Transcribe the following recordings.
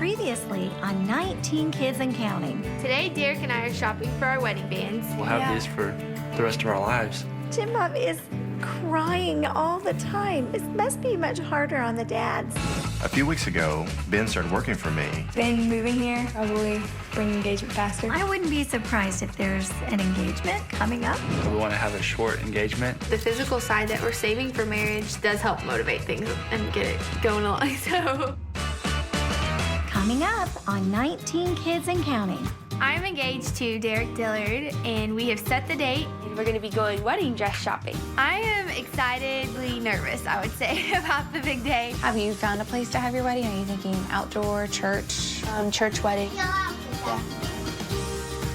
Previously on 19 Kids and Counting. Today, Derek and I are shopping for our wedding bands. We'll have these for the rest of our lives. Jim Bob is crying all the time. This must be much harder on the dads. A few weeks ago, Ben started working for me. Ben moving here probably bring engagement faster. I wouldn't be surprised if there's an engagement coming up. We want to have a short engagement. The physical side that we're saving for marriage does help motivate things and get it going along, so. Coming up on 19 Kids and Counting. I'm engaged to Derek Dillard, and we have set the date. And we're gonna be going wedding dress shopping. I am excitedly nervous, I would say, about the big day. Have you found a place to have your wedding? Are you thinking outdoor, church, church wedding? Yeah.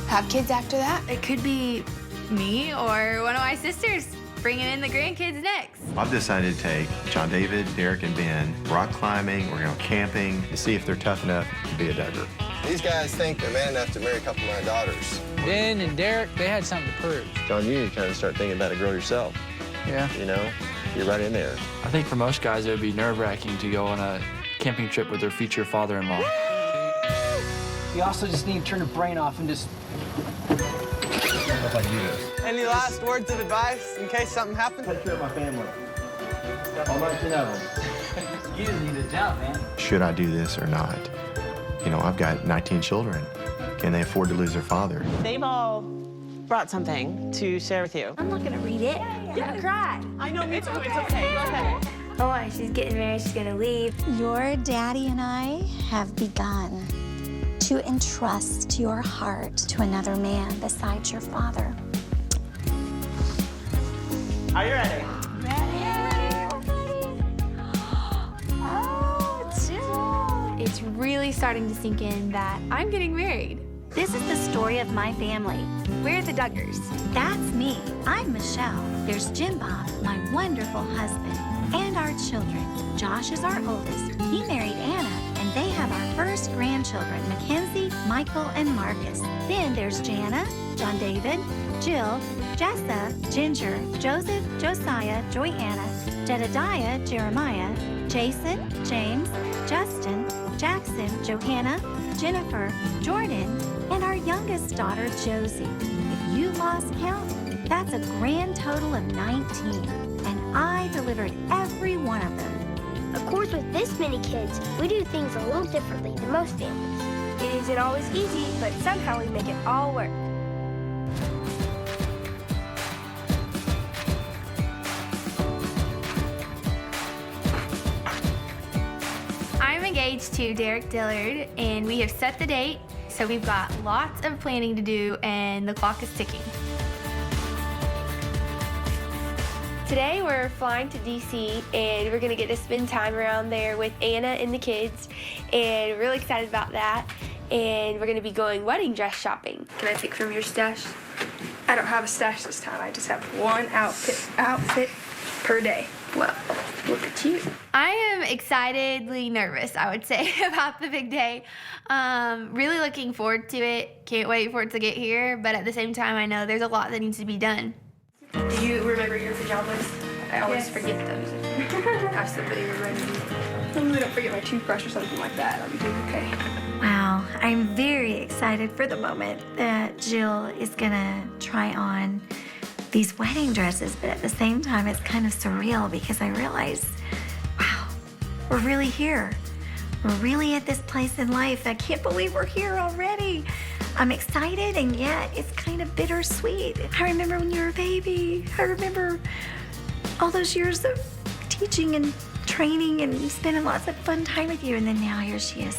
Have kids after that? It could be me or one of my sisters bringing in the grandkids next. I've decided to take John David, Derek, and Ben rock climbing. We're going camping to see if they're tough enough to be a Duggar. These guys think they're man enough to marry a couple of my daughters. Ben and Derek, they had something to prove. John, you kind of start thinking about a girl yourself. Yeah. You know, you're right in there. I think for most guys, it would be nerve-wracking to go on a camping trip with their future father-in-law. You also just need to turn the brain off and just... Any last words of advice in case something happens? Take care of my family. All 19 of them. You just need a job, man. Should I do this or not? You know, I've got 19 children. Can they afford to lose their father? They've all brought something to share with you. I'm not gonna read it. I'm gonna cry. I know, me too. It's okay. Go ahead. Oh, she's getting married, she's gonna leave. Your daddy and I have begun to entrust your heart to another man besides your father. Are you ready? It's really starting to sink in that I'm getting married. This is the story of my family. We're the Duggars. That's me. I'm Michelle. There's Jim Bob, my wonderful husband, and our children. Josh is our oldest. He married Anna, and they have our first grandchildren, Mackenzie, Michael, and Marcus. Then there's Jana, John David, Jill, Jessa, Ginger, Joseph, Josiah, Joyanna, Jedediah, Jeremiah, Jason, James, Justin, Jackson, Johanna, Jennifer, Jordan, and our youngest daughter, Josie. If you lost count, that's a grand total of 19, and I delivered every one of them. Of course, with this many kids, we do things a little differently than most families. It isn't always easy, but somehow we make it all work. I'm engaged to Derek Dillard, and we have set the date, so we've got lots of planning to do, and the clock is ticking. Today we're flying to DC, and we're gonna get to spend time around there with Anna and the kids, and we're really excited about that. And we're gonna be going wedding dress shopping. Can I pick from your stash? I don't have a stash this time. I just have one outfit per day. Well, look at you. I am excitedly nervous, I would say, about the big day. Really looking forward to it. Can't wait for it to get here, but at the same time, I know there's a lot that needs to be done. Do you remember your pajamas? I always forget those. Have somebody remind me. Hopefully don't forget my toothbrush or something like that. I'll be doing okay. Wow, I'm very excited for the moment that Jill is gonna try on these wedding dresses, but at the same time, it's kind of surreal because I realize, wow, we're really here. We're really at this place in life. I can't believe we're here already. I'm excited, and yet it's kind of bittersweet. I remember when you were a baby. I remember all those years of teaching and training and spending lots of fun time with you, and then now here she is,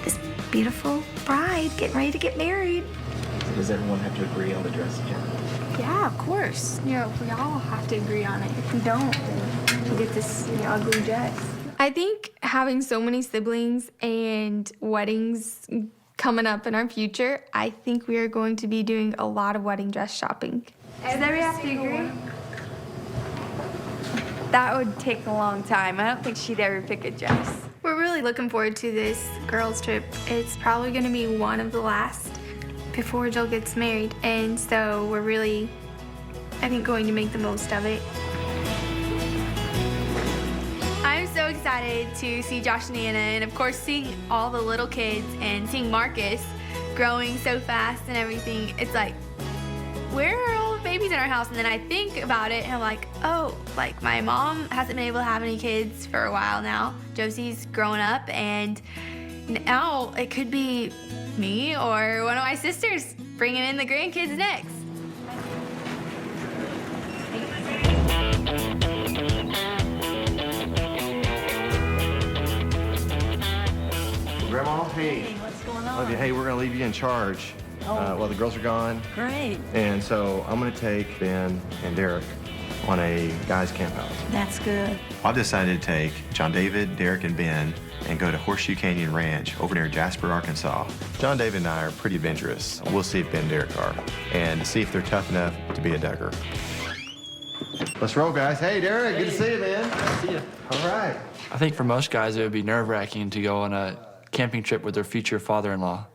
this beautiful bride getting ready to get married. So does everyone have to agree on the dress again? Yeah, of course. You know, we all have to agree on it. If we don't, then we'll get this ugly dress. I think having so many siblings and weddings coming up in our future, I think we are going to be doing a lot of wedding dress shopping. Does everybody have to agree? That would take a long time. I don't think she'd ever pick a dress. We're really looking forward to this girls' trip. It's probably going to be one of the last before Jill gets married, and so we're really, I think, going to make the most of it. I'm so excited excited to see Josh and Anna, and of course seeing all the little kids and seeing Marcus growing so fast and everything. It's like, where are all the babies in our house? And then I think about it and I'm like, oh, like my mom hasn't been able to have any kids for a while now. Josie's growing up, and now it could be me or one of my sisters bringing in the grandkids next. Grandma, hey. What's going on? Love you. Hey, we're gonna leave you in charge while the girls are gone. Great. And so I'm gonna take Ben and Derek on a guys' camp out. That's good. I've decided to take John David, Derek, and Ben and go to Horseshoe Canyon Ranch over near Jasper, Arkansas. John David and I are pretty adventurous. We'll see if Ben and Derek are, and see if they're tough enough to be a Duggar. Let's roll, guys. Hey, Derek, good to see you, man. Good to see you. All right. I think for most guys, it would be nerve-wracking to go on a camping trip with their future father-in-law.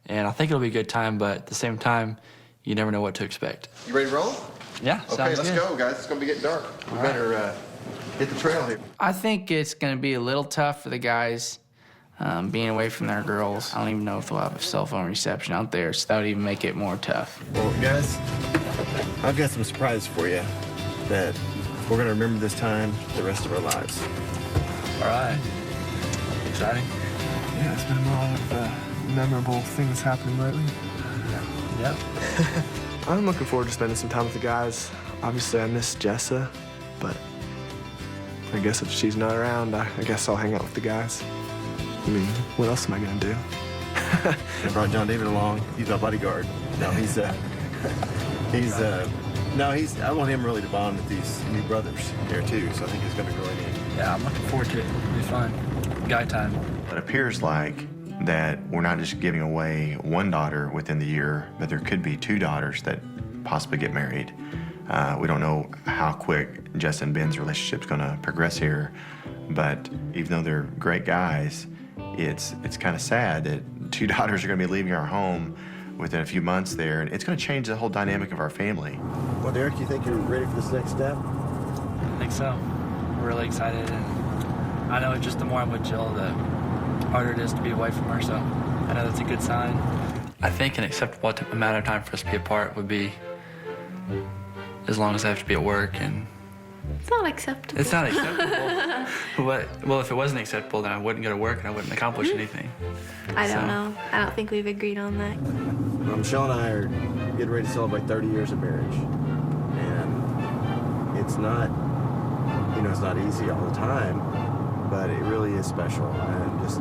And I think it'll be a good time, but at the same time, you never know what to expect. You ready to roll? Yeah, Okay, let's go, guys. It's gonna be getting dark. We better hit the trail here. I think it's going to be a little tough for the guys being away from their girls. I don't even know if they'll have a cell phone reception out there, so that would even make it more tough. Well, guys, I've got some surprises for you that we're gonna remember this time the rest of our lives. All right. Exciting. Yeah, it's been a lot of memorable things happening lately. Yep. I'm looking forward to spending some time with the guys. Obviously, I miss Jessa, but I guess if she's not around, I guess I'll hang out with the guys. I mean, what else am I gonna do? I brought John David along. He's my bodyguard. No, I want him really to bond with these new brothers here too, so I think he's gonna be really neat. Yeah, I'm looking forward to it. It'll be fun. Guy time. It appears like that we're not just giving away one daughter within the year, but there could be two daughters that possibly get married. We don't know how quick Jess and Ben's relationship's gonna progress here, but even though they're great guys, it's kind of sad that two daughters are gonna be leaving our home within a few months there, and it's gonna change the whole dynamic of our family. Well, Derek, you think you're ready for this next step? I think so. We're really excited, and I know just the more I'm with Jill, the harder it is to be away from her, so I know that's a good sign. I think an acceptable amount of time for us to be apart would be as long as I have to be at work, and It's not acceptable. it's not acceptable. Well, if it wasn't acceptable, then I wouldn't go to work and I wouldn't accomplish anything. I don't know. I don't think we've agreed on that. Michelle and I are getting ready to celebrate 30 years of marriage, and it's not, it's not easy all the time, but it really is special. And just,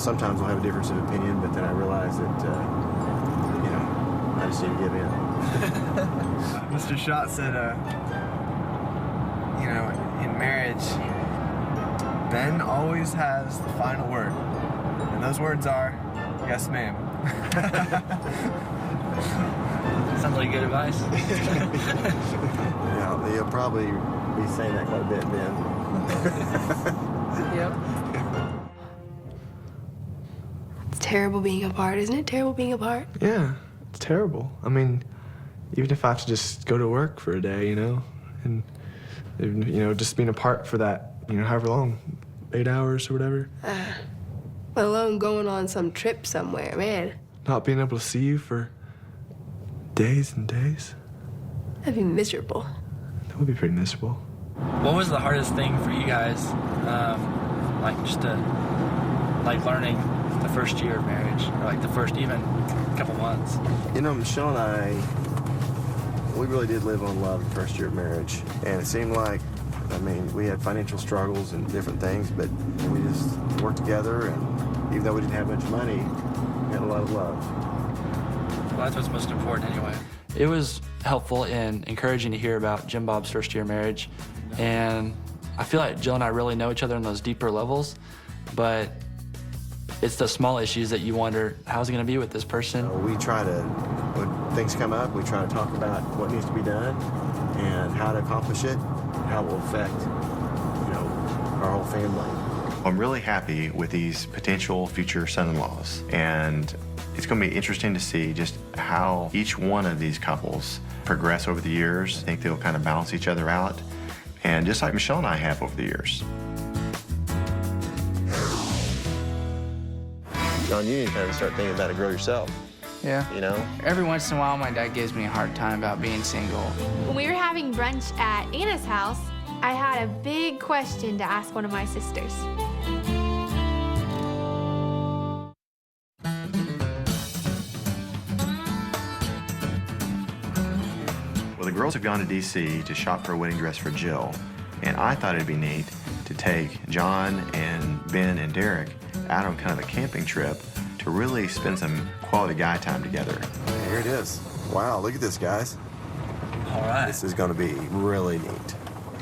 sometimes we'll have a difference of opinion, but then I realize that, I just need to give in. Mr. Schott said, in marriage, Ben always has the final word. And those words are, yes, ma'am. Sounds like good advice. Yeah, you'll probably be saying that quite a bit, Ben. Yep. It's terrible being apart, isn't it? Terrible being apart? Yeah, it's terrible. I mean, even if I have to just go to work for a day, and, just being apart for that, however long, 8 hours or whatever. Let alone going on some trip somewhere, man. Not being able to see you for days and days. That'd be miserable. That would be pretty miserable. What was the hardest thing for you guys, learning the first year of marriage, or the first even couple months? Michelle and I, we really did live on love the first year of marriage, and it seemed like, we had financial struggles and different things, but we just worked together, and even though we didn't have much money, we had a lot of love. Well, that's what's most important anyway. It was helpful and encouraging to hear about Jim Bob's first year of marriage, and I feel like Jill and I really know each other on those deeper levels, but it's the small issues that you wonder, how's it gonna be with this person? We try to, when things come up, we try to talk about what needs to be done and how to accomplish it, and how it will affect, our whole family. I'm really happy with these potential future son-in-laws, and it's gonna be interesting to see just how each one of these couples progress over the years. I think they'll kind of balance each other out, and just like Michelle and I have over the years. John, you need to kind of start thinking about a girl yourself. Yeah. You know? Every once in a while, my dad gives me a hard time about being single. When we were having brunch at Anna's house, I had a big question to ask one of my sisters. Well, the girls have gone to D.C. to shop for a wedding dress for Jill, and I thought it'd be neat to take John and Ben and Derek out on kind of a camping trip to really spend some quality guy time together. Here it is. Wow, look at this, guys. All right. This is going to be really neat.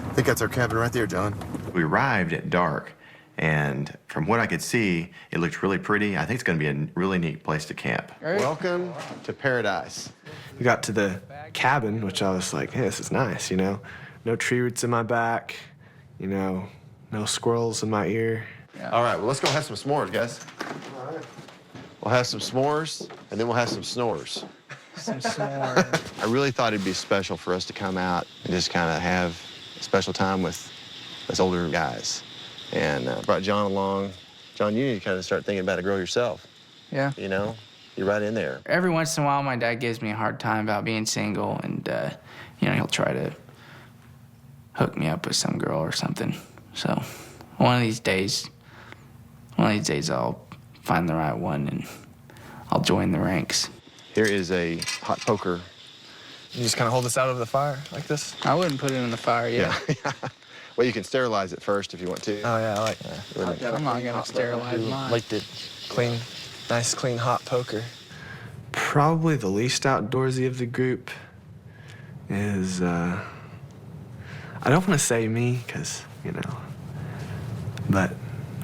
I think that's our cabin right there, John. We arrived at dark, and from what I could see, it looked really pretty. I think it's going to be a really neat place to camp. Welcome to paradise. We got to the cabin, which I was like, hey, this is nice, you know? No tree roots in my back, you know, no squirrels in my ear. Yeah. All right, well, let's go have some s'mores, guys. All right. We'll have some s'mores, and then we'll have some snores. Some s'mores. I really thought it'd be special for us to come out and just kind of have a special time with us older guys. And brought John along. John, you need to kind of start thinking about a girl yourself. Yeah. You know? You're right in there. Every once in a while, my dad gives me a hard time about being single, and, you know, he'll try to hook me up with some girl or something. So one of these days I'll find the right one, and I'll join the ranks. Here is a hot poker. You just kind of hold this out over the fire like this? I wouldn't put it in the fire yet. Yeah. Well, you can sterilize it first if you want to. Oh, yeah, I like that. I'm not going to sterilize mine. Like the clean, nice, clean, hot poker. Probably the least outdoorsy of the group is, I don't want to say me, because, you know, but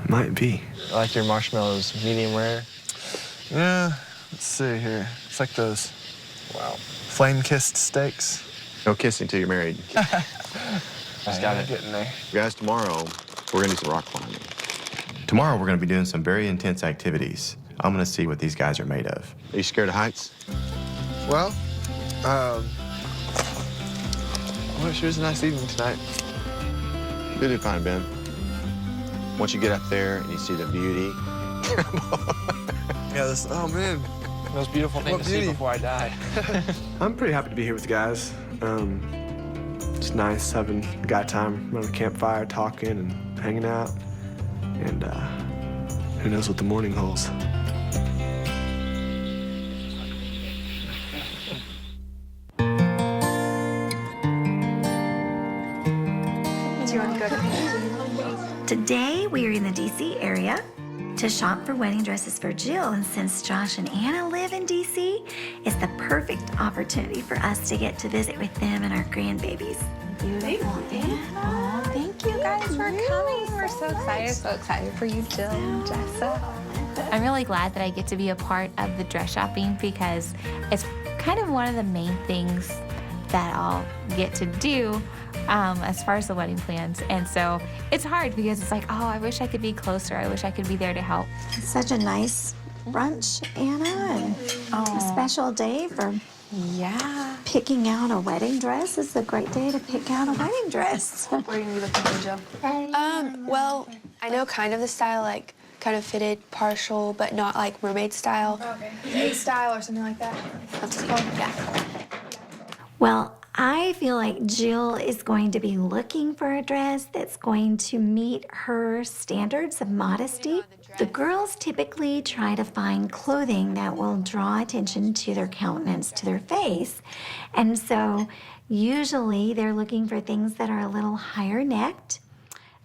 it might be. I like your marshmallows medium rare. Yeah, let's see here. It's like those, wow, flame-kissed steaks. No kissing till you're married. Just gotta get in there. Guys, tomorrow, we're gonna do some rock climbing. Tomorrow, we're gonna be doing some very intense activities. I'm gonna see what these guys are made of. Are you scared of heights? Well, well, it sure is a nice evening tonight. You'll do fine, Ben. Once you get up there and you see the beauty. Yeah, this, oh man. Most beautiful thing to see before I die. I'm pretty happy to be here with the guys. It's nice having guy time around a campfire, talking and hanging out. And who knows what the morning holds. Do you want to go to Today, we are in the D.C. area to shop for wedding dresses for Jill, and since Josh and Anna live in D.C., it's the perfect opportunity for us to get to visit with them and our grandbabies. Beautiful. Oh, thank you guys for coming. We're so excited for you, Jill and Jessa. I'm really glad that I get to be a part of the dress shopping because it's kind of one of the main things that I'll get to do as far as the wedding plans. And so it's hard because it's like, oh, I wish I could be closer. I wish I could be there to help. It's such a nice brunch, Anna, and a special day for picking out a wedding dress. It's a great day to pick out a wedding dress. What are you looking for, Jill? Well, I know kind of the style, like kind of fitted, partial, but not like mermaid style. Okay. A style or something like that. That's cool. Yeah. Well, I feel like Jill is going to be looking for a dress that's going to meet her standards of modesty. The girls typically try to find clothing that will draw attention to their countenance, to their face. And so usually they're looking for things that are a little higher necked,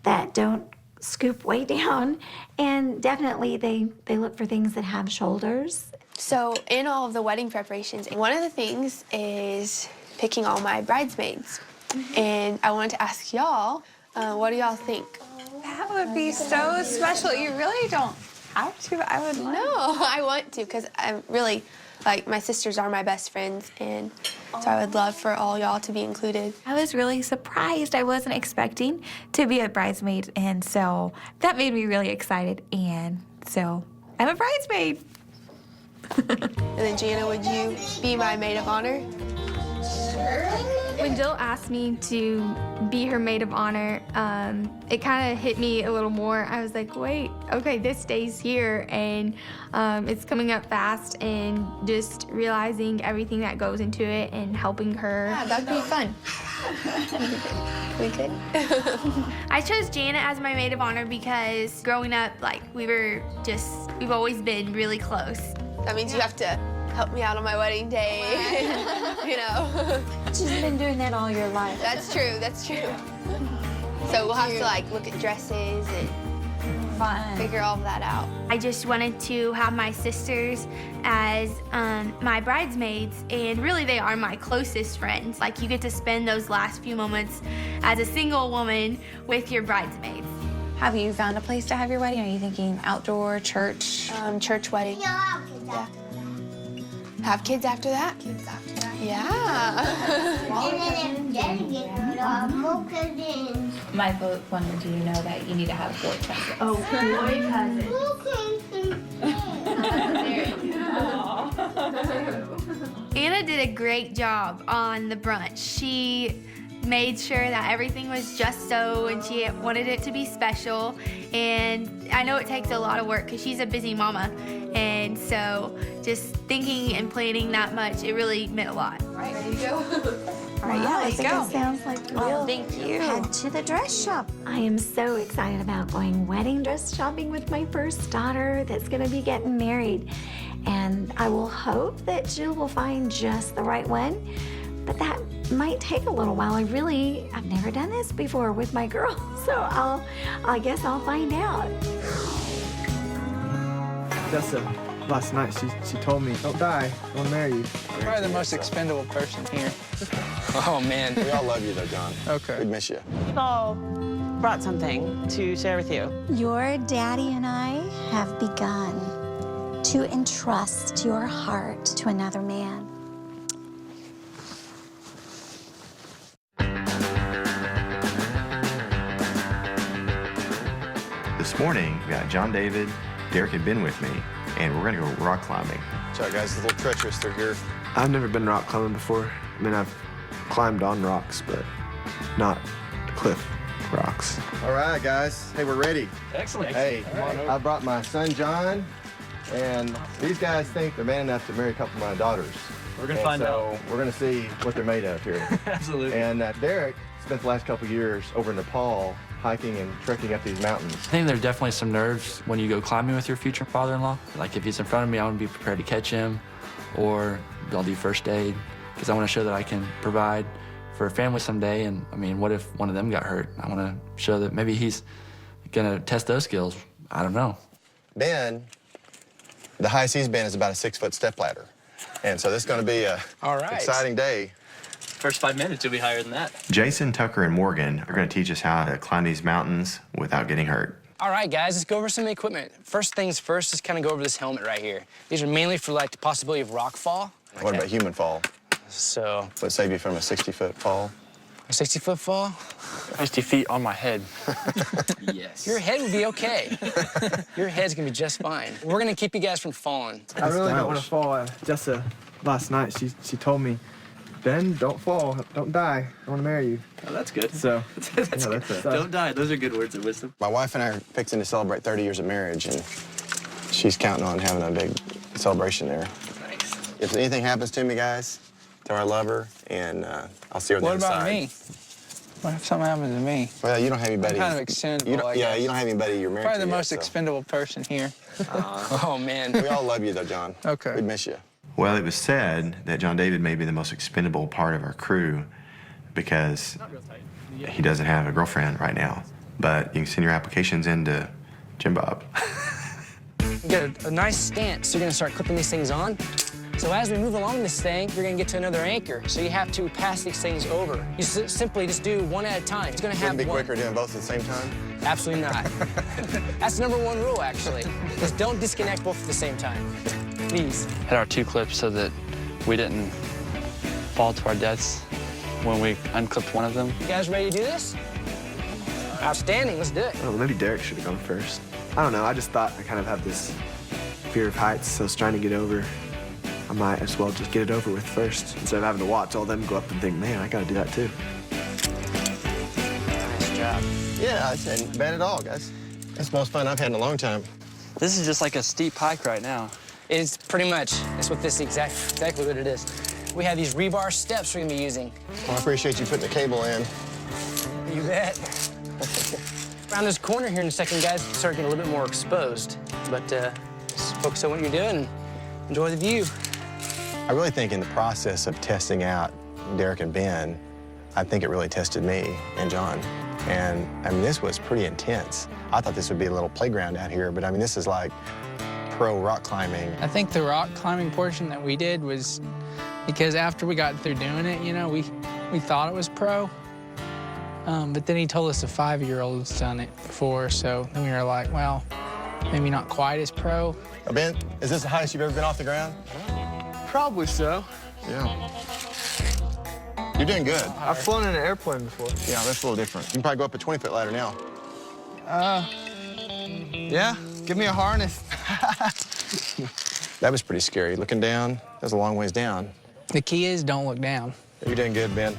that don't scoop way down, and definitely they look for things that have shoulders. So in all of the wedding preparations, one of the things is picking all my bridesmaids. And I wanted to ask y'all, what do y'all think? That would be so special. You really don't have to. I would love No, I want to, because I'm really, like, my sisters are my best friends, and so I would love for all y'all to be included. I was really surprised. I wasn't expecting to be a bridesmaid, and so that made me really excited. And so I'm a bridesmaid. And then, Jana, would you be my maid of honor? Sure. When Jill asked me to be her maid of honor, it kind of hit me a little more. I was like, wait, okay, this day's here, and it's coming up fast, and just realizing everything that goes into it and helping her. Yeah, that'd be fun. We could. I chose Janet as my maid of honor because growing up, like, we've always been really close. That means you have to help me out on my wedding day, you know. She's been doing that all your life. That's true, that's true. So we'll have to like look at dresses and figure all of that out. I just wanted to have my sisters as my bridesmaids, and really they are my closest friends. Like, you get to spend those last few moments as a single woman with your bridesmaids. Have you found a place to have your wedding? Are you thinking outdoor, church? Church wedding. Yeah. Have kids after that? Kids after that. Yeah. My vote wanted you to know that you need to have boy cousins. Oh, boy cousins. Anna did a great job on the brunch. She made sure that everything was just so, and she wanted it to be special. And I know it takes a lot of work because she's a busy mama. And so just thinking and planning that much, it really meant a lot. All right, ready to go? All right, yeah, let's go. It sounds like we'll thank you. head to the dress shop. I am so excited about going wedding dress shopping with my first daughter that's going to be getting married. And I will hope that Jill will find just the right one. But that might take a little while. I've never done this before with my girl, so I guess I'll find out. Jessa, last night she told me, don't die, I want to marry you. Probably the most expendable person here. Oh, man. We all love you, though, John. Okay. We'd miss you. We've all brought something to share with you. Your daddy and I have begun to entrust your heart to another man. This morning, we got John David, Derek had been with me, and we're gonna go rock climbing. Sorry, guys, it's a little treacherous through here. I've never been rock climbing before. I mean, I've climbed on rocks, but not cliff rocks. All right, guys. Hey, we're ready. Excellent. Hey, I brought my son, John, and these guys think they're man enough to marry a couple of my daughters. We're gonna find out. So we're gonna see what they're made of here. Absolutely. And Derek spent the last couple of years over in Nepal hiking and trekking up these mountains. I think there's definitely some nerves when you go climbing with your future father-in-law. Like, if he's in front of me, I want to be prepared to catch him, or I'll do first aid, because I want to show that I can provide for a family someday. And I mean, what if one of them got hurt? I want to show that maybe he's gonna test those skills. I don't know. Ben, the highest he's been is about a 6-foot stepladder. And so this is gonna be a exciting day. First 5 minutes, you'll be higher than that. Jason, Tucker, and Morgan are gonna teach us how to climb these mountains without getting hurt. All right, guys, let's go over some equipment. First things first, just kind of go over this helmet right here. These are mainly for, like, the possibility of rock fall. What about human fall? So... Would save you from a 60-foot fall? A 60-foot fall? 60 feet on my head. Yes. Your head would be okay. Your head's gonna be just fine. We're gonna keep you guys from falling. I really don't want to fall. Jessa, last night, she told me, Ben, don't fall, don't die. I want to marry you. Oh, that's good. So, that's good. Don't die. Those are good words of wisdom. My wife and I are fixing to celebrate 30 years of marriage, and she's counting on having a big celebration there. Nice. If anything happens to me, guys, tell her I love her, and I'll see her on the other side. What about me? What if something happens to me? Well, you don't have anybody. I'm kind of expendable, I you guess. don't have anybody you're married Probably to the yet, most so. expendable person here. Oh, man. We all love you, though, John. Okay. We'd miss you. Well, it was said that John David may be the most expendable part of our crew because he doesn't have a girlfriend right now. But you can send your applications into Jim Bob. You get a nice stance, so you're gonna start clipping these things on. So as we move along this thing, you're gonna get to another anchor. So you have to pass these things over. You simply just do one at a time. It's gonna have Wouldn't be one. quicker doing both at the same time? Absolutely not. That's the #1 rule, actually. Just don't disconnect both at the same time. Please. Had our 2 clips so that we didn't fall to our deaths when we unclipped one of them. You guys ready to do this? Outstanding, let's do it. Oh, maybe Derek should have gone first. I don't know, I just thought I kind of have this fear of heights, so I was trying to get over I might as well just get it over with first instead of having to watch all them go up and think, man, I gotta do that too. Nice job. Yeah, I didn't bad at all, guys. It's the most fun I've had in a long time. This is just like a steep hike right now. It's pretty much. That's what this exactly what it is. We have these rebar steps we're gonna be using. Well, I appreciate you putting the cable in. You bet. Around this corner here in a second, guys, start getting a little bit more exposed. But just focus on what you're doing and enjoy the view. I really think in the process of testing out Derek and Ben, I think it really tested me and John. And I mean, this was pretty intense. I thought this would be a little playground out here, but I mean, this is like pro rock climbing. I think the rock climbing portion that we did was because after we got through doing it, you know, we thought it was pro. But then he told us a 5-year-old's done it before, so then we were like, well, maybe not quite as pro. Ben, is this the highest you've ever been off the ground? Probably so. Yeah. You're doing good. I've flown in an airplane before. Yeah, that's a little different. You can probably go up a 20-foot ladder now. Yeah, give me a harness. That was pretty scary. Looking down, that was a long ways down. The key is don't look down. You're doing good, Ben.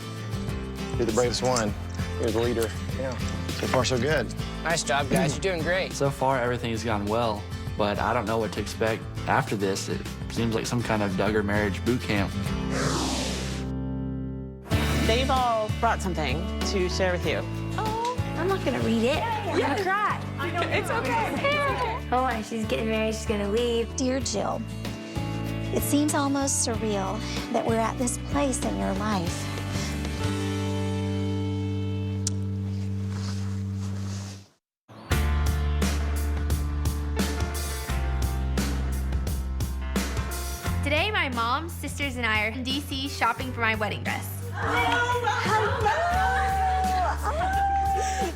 You're the bravest one. You're the leader. Yeah. So far, so good. Nice job, guys. You're doing great. So far, everything has gone well, but I don't know what to expect after this. It seems like some kind of Duggar marriage boot camp. They've all brought something to share with you. Oh, I'm not gonna read it. I'm gonna cry. I know. It's okay. Oh, and she's getting married, she's gonna leave. Dear Jill, it seems almost surreal that we're at this place in your life. Today, my mom, sisters, and I are in DC shopping for my wedding dress.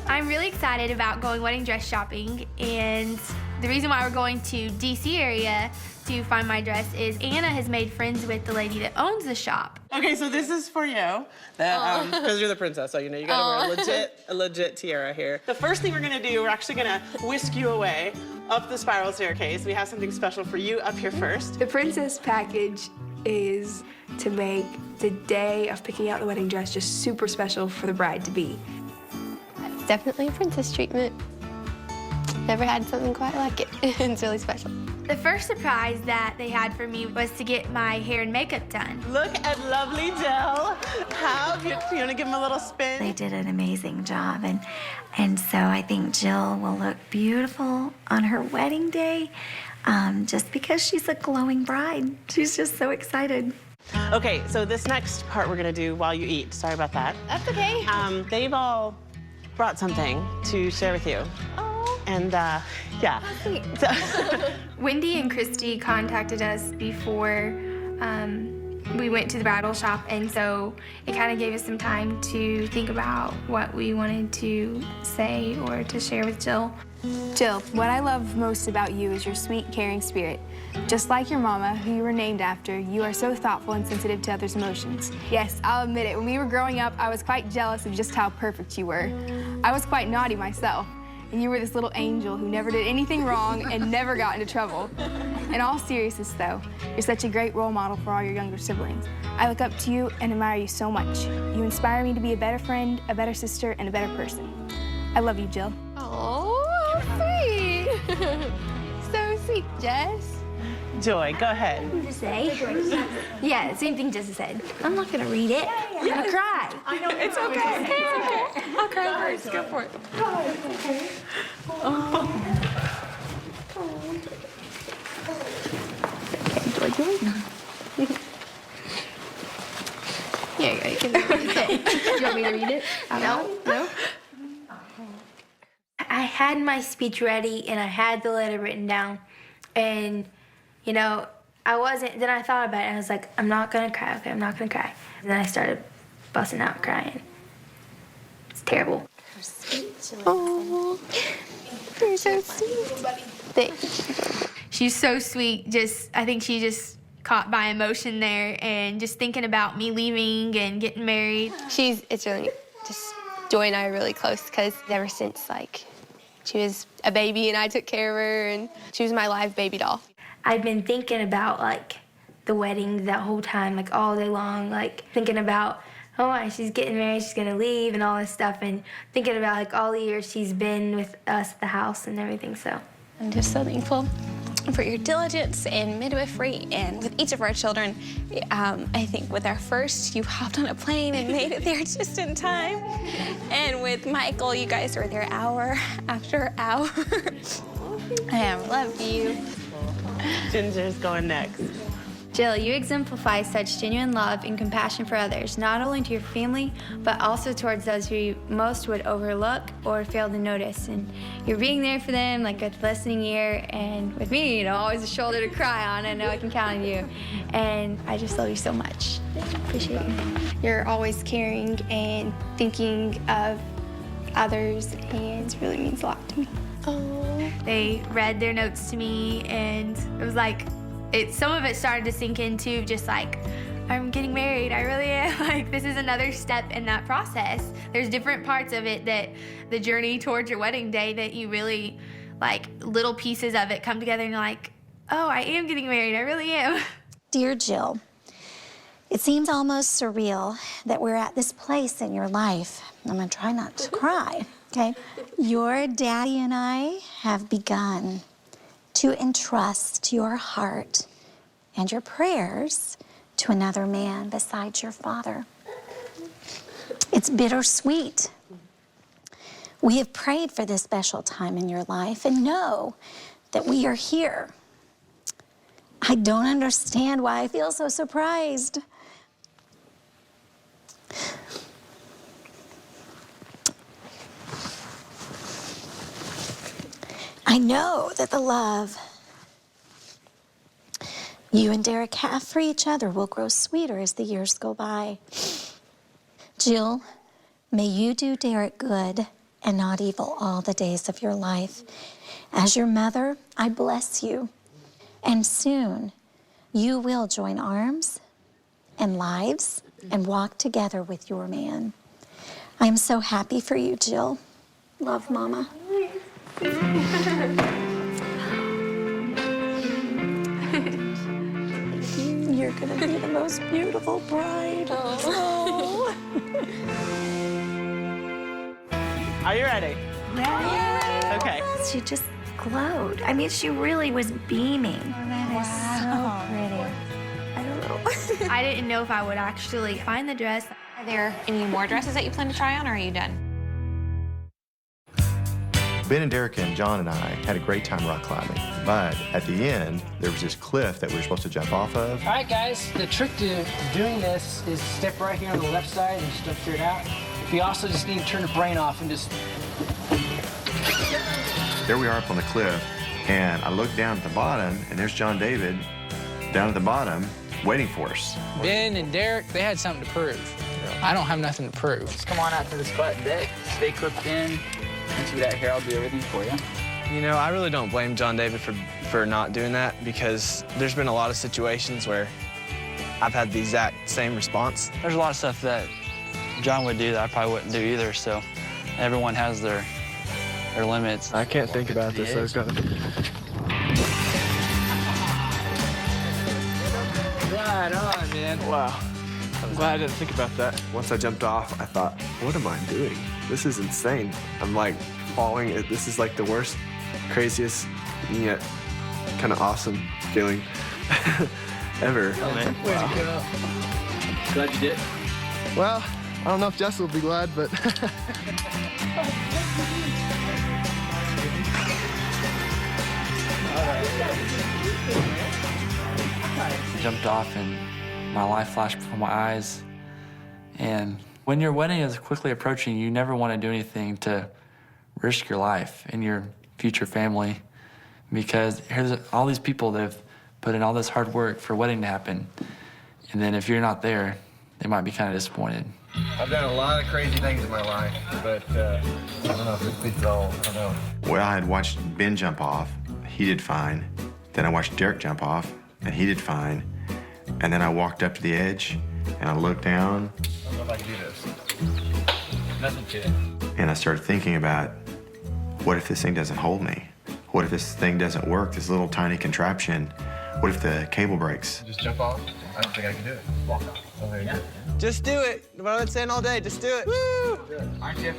I'm really excited about going wedding dress shopping, and the reason why we're going to DC area to find my dress is Anna has made friends with the lady that owns the shop. Okay, so this is for you. Because you're the princess, so you know you gotta wear a legit tiara here. The first thing we're gonna do, we're actually gonna whisk you away up the spiral staircase. We have something special for you up here first. The princess package is to make the day of picking out the wedding dress just super special for the bride-to-be. It's definitely a princess treatment. Never had something quite like it. It's really special. The first surprise that they had for me was to get my hair and makeup done. Look at lovely Jill. How beautiful. You wanna give him a little spin? They did an amazing job, and so I think Jill will look beautiful on her wedding day, just because she's a glowing bride. She's just so excited. Okay, so this next part we're gonna do while you eat. Sorry about that. That's okay. They've all brought something to share with you. And yeah. So Wendy and Christy contacted us before we went to the bridal shop, and so it kind of gave us some time to think about what we wanted to say or to share with Jill. Jill, what I love most about you is your sweet, caring spirit. Just like your mama, who you were named after, you are so thoughtful and sensitive to others' emotions. Yes, I'll admit it. When we were growing up, I was quite jealous of just how perfect you were. I was quite naughty myself, and you were this little angel who never did anything wrong and never got into trouble. In all seriousness, though, you're such a great role model for all your younger siblings. I look up to you and admire you so much. You inspire me to be a better friend, a better sister, and a better person. I love you, Jill. Oh, sweet. So sweet, Jess. Joy, go ahead. To say? Yeah, same thing Jess said. I'm not gonna read it. I'm gonna cry. I know, it's okay. I'll cry first. Go for it. Here you go. You can read it. Do you want me to read it? No? I had my speech ready and I had the letter written down, and you know, I wasn't, then I thought about it and I was like, I'm not gonna cry, okay, I'm not gonna cry. And then I started busting out crying. It's terrible. Oh, you're so sweet. Thanks. She's so sweet, I think she just caught by emotion there and just thinking about me leaving and getting married. It's really just, Joy and I are really close because ever since she was a baby and I took care of her and she was my live baby doll. I'd been thinking about the wedding that whole time, like all day long, like thinking about, oh my, she's getting married, she's gonna leave and all this stuff, and thinking about like all the years she's been with us at the house and everything, so. I'm just so thankful for your diligence in midwifery and with each of our children. I think with our first, you hopped on a plane and made it there just in time. And with Michael, you guys were there hour after hour. I love you. Ginger's going next. Jill, you exemplify such genuine love and compassion for others, not only to your family, but also towards those who you most would overlook or fail to notice. And you're being there for them, like a listening ear, and with me, you know, always a shoulder to cry on. I know I can count on you. And I just love you so much. Appreciate you. You're always caring and thinking of others, and it really means a lot to me. Oh. They read their notes to me, and it was like, some of it started to sink into just like, I'm getting married, I really am. Like, this is another step in that process. There's different parts of it that the journey towards your wedding day that you really, like, little pieces of it come together and you're like, oh, I am getting married, I really am. Dear Jill, it seems almost surreal that we're at this place in your life. I'm gonna try not to cry, okay? Your daddy and I have begun to entrust your heart and your prayers to another man besides your father. It's bittersweet. We have prayed for this special time in your life and know that we are here. I don't understand why I feel so surprised. I know that the love you and Derek have for each other will grow sweeter as the years go by. Jill, may you do Derek good and not evil all the days of your life. As your mother, I bless you. And soon, you will join arms and lives and walk together with your man. I am so happy for you, Jill. Love, Mama. You're gonna be the most beautiful bride. Oh. Are you ready? Yeah. Okay. She just glowed. I mean, she really was beaming. Oh, that is so pretty. I don't know. I didn't know if I would actually find the dress. Are there any more dresses that you plan to try on, or are you done? Ben and Derek and John and I had a great time rock climbing, but at the end, there was this cliff that we were supposed to jump off of. All right, guys, the trick to doing this is step right here on the left side and just figure it out. You also just need to turn the brain off and just... There we are up on the cliff, and I look down at the bottom, and there's John David down at the bottom waiting for us. Ben and Derek, they had something to prove. I don't have nothing to prove. Just come on out to this flat deck, stay clipped in. Once you get out here, I'll do everything for you. You know, I really don't blame John David for not doing that, because there's been a lot of situations where I've had the exact same response. There's a lot of stuff that John would do that I probably wouldn't do either, so everyone has their limits. I can't think about this. I just got Right on, man. Wow. I'm glad I didn't think about that. Once I jumped off, I thought, what am I doing? This is insane. I'm like falling. This is like the worst, craziest, yet kind of awesome feeling ever. Oh, man. Way to go. Glad you did. Well, I don't know if Jess will be glad, but... Jumped off and my life flashed before my eyes. And when your wedding is quickly approaching, you never want to do anything to risk your life and your future family, because here's all these people that have put in all this hard work for a wedding to happen. And then if you're not there, they might be kind of disappointed. I've done a lot of crazy things in my life, but I don't know if it beats all. I don't know. Well, I had watched Ben jump off. He did fine. Then I watched Derek jump off, and he did fine. And then I walked up to the edge, and I looked down. I don't know if I can do this. Nothing to it. And I started thinking about, what if this thing doesn't hold me? What if this thing doesn't work, this little tiny contraption? What if the cable breaks? Just jump off? I don't think I can do it. Walk off. Oh, there you go. Just do it. What I've been saying all day, just do it. Woo! Aren't you?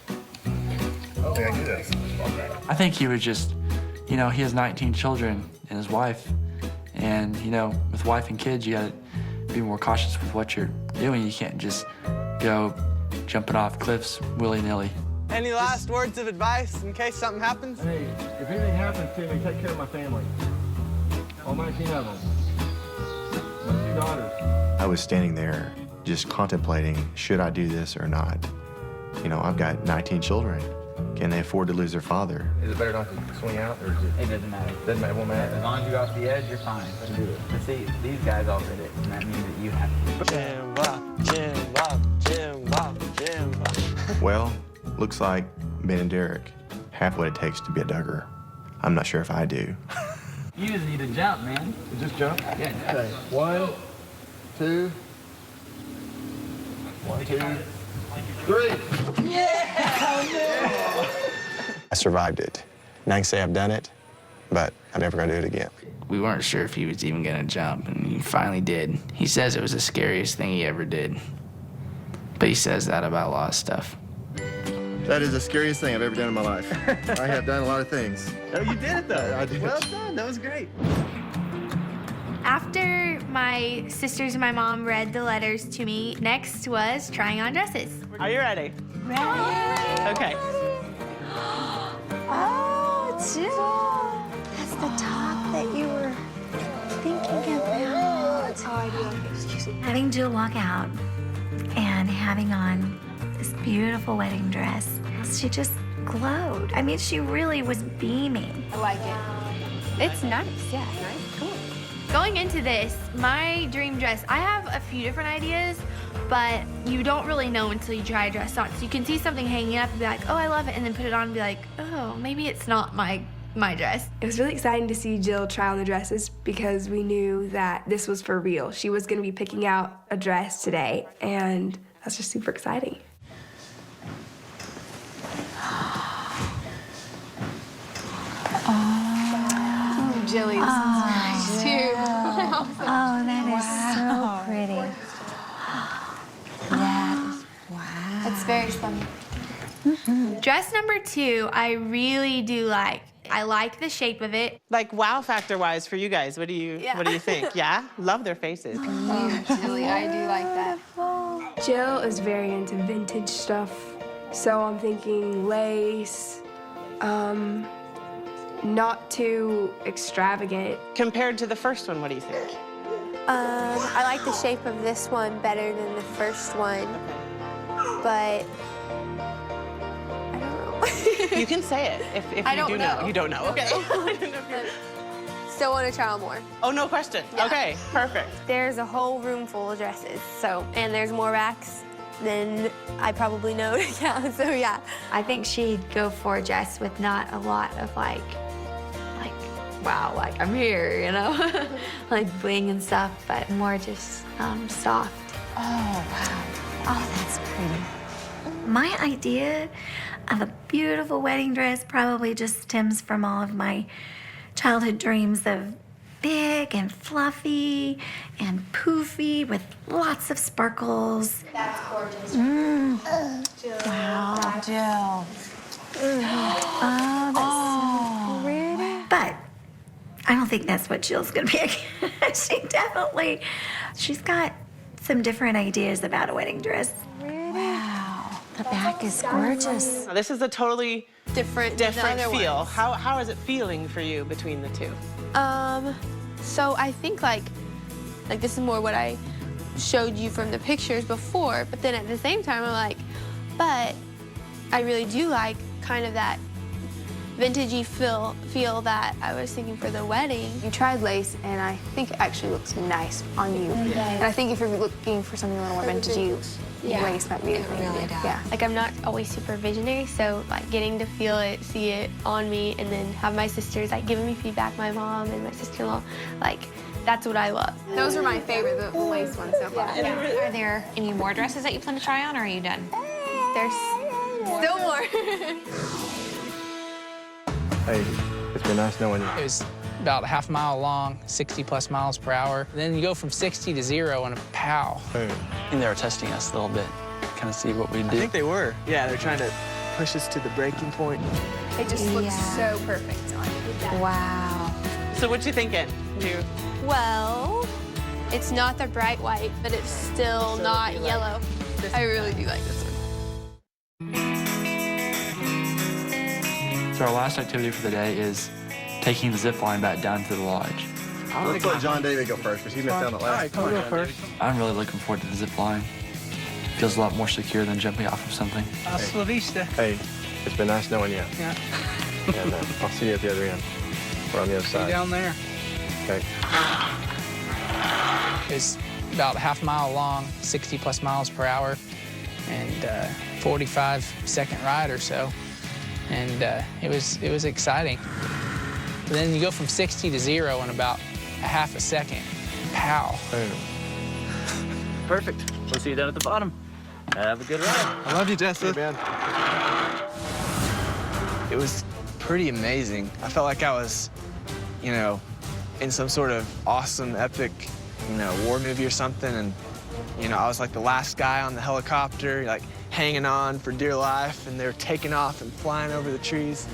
I don't think I can do this. I think he was just, you know, he has 19 children and his wife. And, you know, with wife and kids, you gotta be more cautious with what you're doing. You can't just go jumping off cliffs willy-nilly. Any last words of advice in case something happens? Hey, if anything happens to me, take care of my family. All 19 of them. My 2 daughters. I was standing there just contemplating, should I do this or not? You know, I've got 19 children. Can they afford to lose their father? Is it better not to swing out, or is it? It doesn't matter. Doesn't matter, it won't matter. As long as you're off the edge, you're fine. Do it. But see, these guys all did it, and that means that you have to. Jim Bob, Jim Bob, Jim Bob, Jim Bob. Well, looks like Ben and Derek have what it takes to be a Duggar. I'm not sure if I do. You just need to jump, man. Just jump? Yeah. Okay. 1, 2. 1, 2, 3. I survived it. And I can say I've done it, but I'm never gonna do it again. We weren't sure if he was even gonna jump, and he finally did. He says it was the scariest thing he ever did. But he says that about a lot of stuff. That is the scariest thing I've ever done in my life. I have done a lot of things. Oh, you did it though. I did. Well done. That was great. After my sisters and my mom read the letters to me, next was trying on dresses. Are you ready? Ready? Okay. Oh, Jill. That's the top that you were thinking about. Oh, I do like it. Having Jill walk out and having on this beautiful wedding dress, she just glowed. I mean, she really was beaming. I like it. It's nice, yeah, nice, cool. Going into this, my dream dress, I have a few different ideas, but you don't really know until you try a dress on. So you can see something hanging up and be like, oh, I love it, and then put it on and be like, oh, maybe it's not my dress. It was really exciting to see Jill try on the dresses because we knew that this was for real. She was gonna be picking out a dress today, and that's just super exciting. Oh, Jilly, this is nice too. Oh, that is so pretty. That is, wow. It's very stunning. Dress number 2, I really do like. I like the shape of it. Like wow factor wise for you guys, what do you think? Yeah? Love their faces. Oh, Jilly, I do like that. Jill is very into vintage stuff, so I'm thinking lace, not too extravagant. Compared to the first one, what do you think? I like the shape of this one better than the first one, but I don't know. You can say it if you do know. You don't know. Okay. Still want to try on more. Oh, no question. Yeah. Okay, perfect. There's a whole room full of dresses, and there's more racks than I probably know to count, so yeah. I think she'd go for a dress with not a lot of like, wow, like I'm here, you know? Like bling and stuff, but more just soft. Oh, wow. Oh, that's pretty. My idea of a beautiful wedding dress probably just stems from all of my childhood dreams of big and fluffy and poofy with lots of sparkles. That's gorgeous. Jill. Wow, Jill. Oh, that's so pretty. But I don't think that's what Jill's gonna pick. She's got some different ideas about a wedding dress. Wow, the back is gorgeous. Now, this is a totally different feel. How is it feeling for you between the two? So I think like this is more what I showed you from the pictures before, but then at the same time I'm like, but I really do like kind of that vintagey feel that I was thinking for the wedding. You tried lace, and I think it actually looks nice on you. And I think if you're looking for something a little more vintagey, lace might be a thing. Really does. Yeah. Like I'm not always super visionary, so like getting to feel it, see it on me, and then have my sisters like giving me feedback, my mom and my sister-in-law, like that's what I love. Those are my favorite, the lace ones so far. Yeah. Are there any more dresses that you plan to try on, or are you done? There's still more. Hey, it's been nice knowing you. It was about a half mile long, 60+ miles per hour. Then you go from 60 to 0 in a pow. I think they were testing us a little bit, kind of see what we do. I think they were. Yeah, they're trying to push us to the breaking point. It just looks so perfect on you. Wow. So what you thinking? Well, it's not the bright white, but it's still not yellow. I really do like this one. So our last activity for the day is taking the zip line back down to the lodge. Let's let John David go first, because he missed out on the last. All right, go first. I'm really looking forward to the zip line. Feels a lot more secure than jumping off of something. Hasta la vista. Hey, it's been nice knowing you. Yeah. And I'll see you at the other end. We're on the other side. Down there. Okay. It's about a half mile long, 60+ miles per hour, and 45-second ride or so. And it was exciting. But then you go from 60 to 0 in about a half a second. Pow. Boom. Perfect. We'll see you down at the bottom. Have a good ride. I love you, Jessa. Hey, man. It was pretty amazing. I felt like I was, you know, in some sort of awesome, epic, you know, war movie or something. And, you know, I was like the last guy on the helicopter, like hanging on for dear life, and they were taking off and flying over the trees.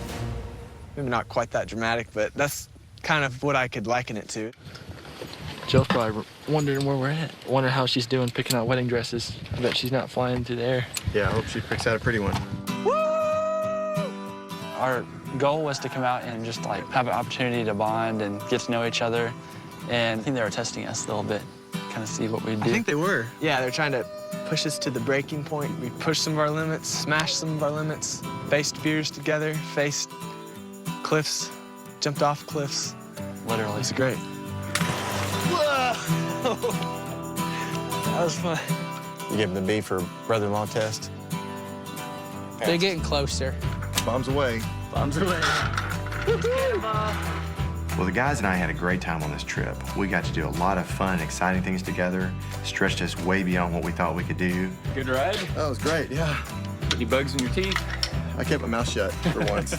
Maybe not quite that dramatic, but that's kind of what I could liken it to. Jill's probably wondering where we're at. Wondering how she's doing picking out wedding dresses. I bet she's not flying through the air. Yeah, I hope she picks out a pretty one. Our goal was to come out and just like have an opportunity to bond and get to know each other. And I think they were testing us a little bit, kind of see what we do. I think they were. Yeah, they're trying to push us to the breaking point. We pushed some of our limits, smashed some of our limits, faced fears together, faced cliffs, jumped off cliffs. Literally. It's great. Whoa! That was fun. You give them the B for brother-in-law test? They're getting closer. Bombs away. Bombs away. Well, the guys and I had a great time on this trip. We got to do a lot of fun and exciting things together, stretched us way beyond what we thought we could do. Good ride? That was great, yeah. Any bugs in your teeth? I kept my mouth shut for once.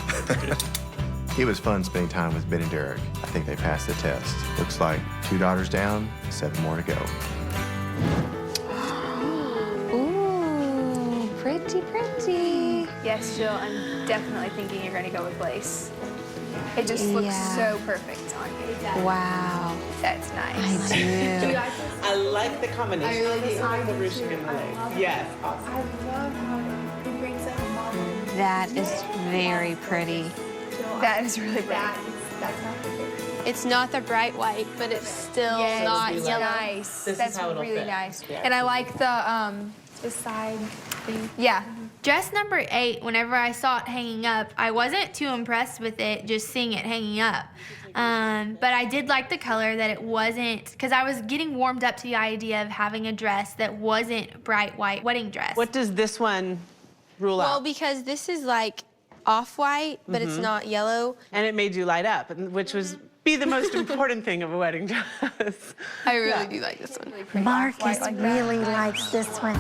It was fun spending time with Ben and Derek. I think they passed the test. Looks like 2 daughters down, 7 more to go. Ooh, pretty, pretty. Yes, Jill, I'm definitely thinking you're going to go with lace. It just looks so perfect on you. Wow. That's nice. I do. I like the combination. I really do. The ruching and the lace. Yes, awesome. I love how it brings out modern. That is very pretty. That is really pretty. That's not the favorite. It's not the bright white, but it's still not yellow. Nice. This is That's how it'll really fit. nice. Yeah. And I like the side thing. Yeah. Dress number 8, whenever I saw it hanging up, I wasn't too impressed with it, just seeing it hanging up. But I did like the color, that it wasn't, because I was getting warmed up to the idea of having a dress that wasn't bright white wedding dress. What does this one rule Well, out? because this is like off-white, but it's not yellow. And it made you light up, which was be the most important thing of a wedding dress. I really do like this one. Marcus really likes this one.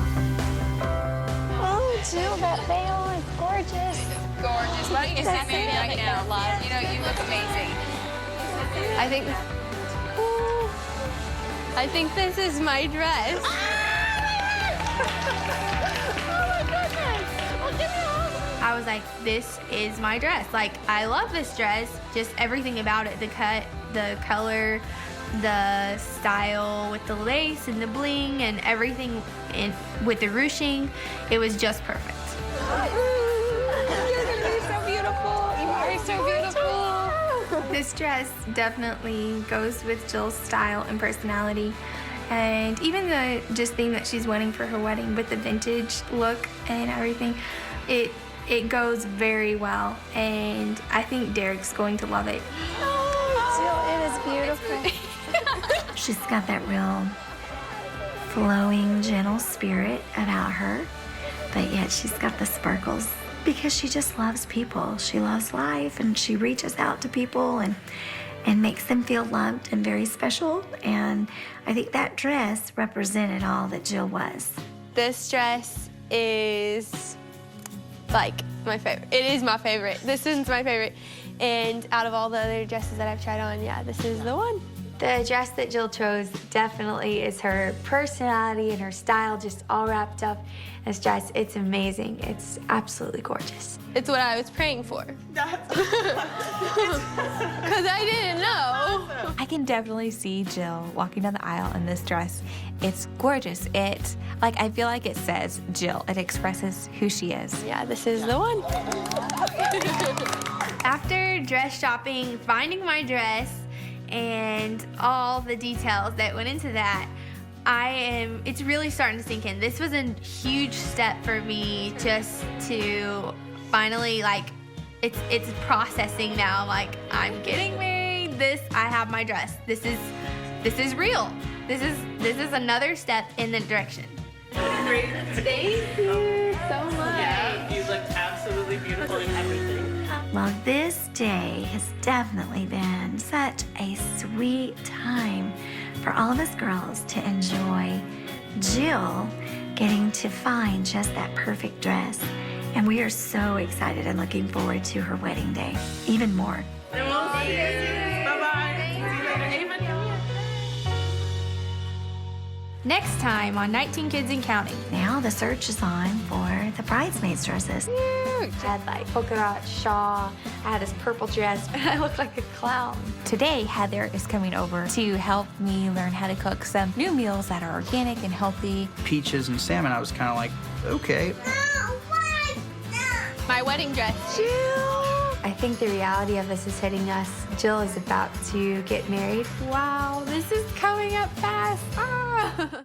Oh, Jill, that veil is gorgeous. Gorgeous. Why don't you sit me right now? You know, you look amazing. I think this is my dress. I was like, this is my dress. Like, I love this dress, just everything about it, the cut, the color, the style with the lace and the bling and everything with the ruching. It was just perfect. You're so beautiful. You are so beautiful. This dress definitely goes with Jill's style and personality. And even the just thing that she's wanting for her wedding with the vintage look and everything, it goes very well. And I think Derek's going to love it. Oh, Jill, it is beautiful. She's got that real flowing, gentle spirit about her, but yet she's got the sparkles because she just loves people. She loves life, and she reaches out to people and makes them feel loved and very special. And I think that dress represented all that Jill was. This dress is like my favorite. It is my favorite. This one's my favorite. And out of all the other dresses that I've tried on, yeah, this is the one. The dress that Jill chose definitely is her personality and her style just all wrapped up in this dress. It's amazing. It's absolutely gorgeous. It's what I was praying for. Because I didn't know. I can definitely see Jill walking down the aisle in this dress. It's gorgeous. I feel like it says Jill. It expresses who she is. Yeah, this is the one. After dress shopping, finding my dress, and all the details that went into that, it's really starting to sink in. This was a huge step for me just to finally, it's processing now. I'm getting married, I have my dress. This is real. This is another step in the direction. Great. Thank you so much. Yeah, you look absolutely beautiful in everything. Well, this day has definitely been such a sweet time for all of us girls to enjoy Jill getting to find just that perfect dress. And we are so excited and looking forward to her wedding day even more. And we'll see you. Bye-bye. See you later. Next time on 19 Kids and Counting. Now the search is on for the bridesmaids dresses. I had polka dot shawl, I had this purple dress, and I looked like a clown. Today, Heather is coming over to help me learn how to cook some new meals that are organic and healthy. Peaches and salmon, I was kind of like, okay. My wedding dress. I think the reality of this is hitting us. Jill is about to get married. Wow, this is coming up fast. Ah.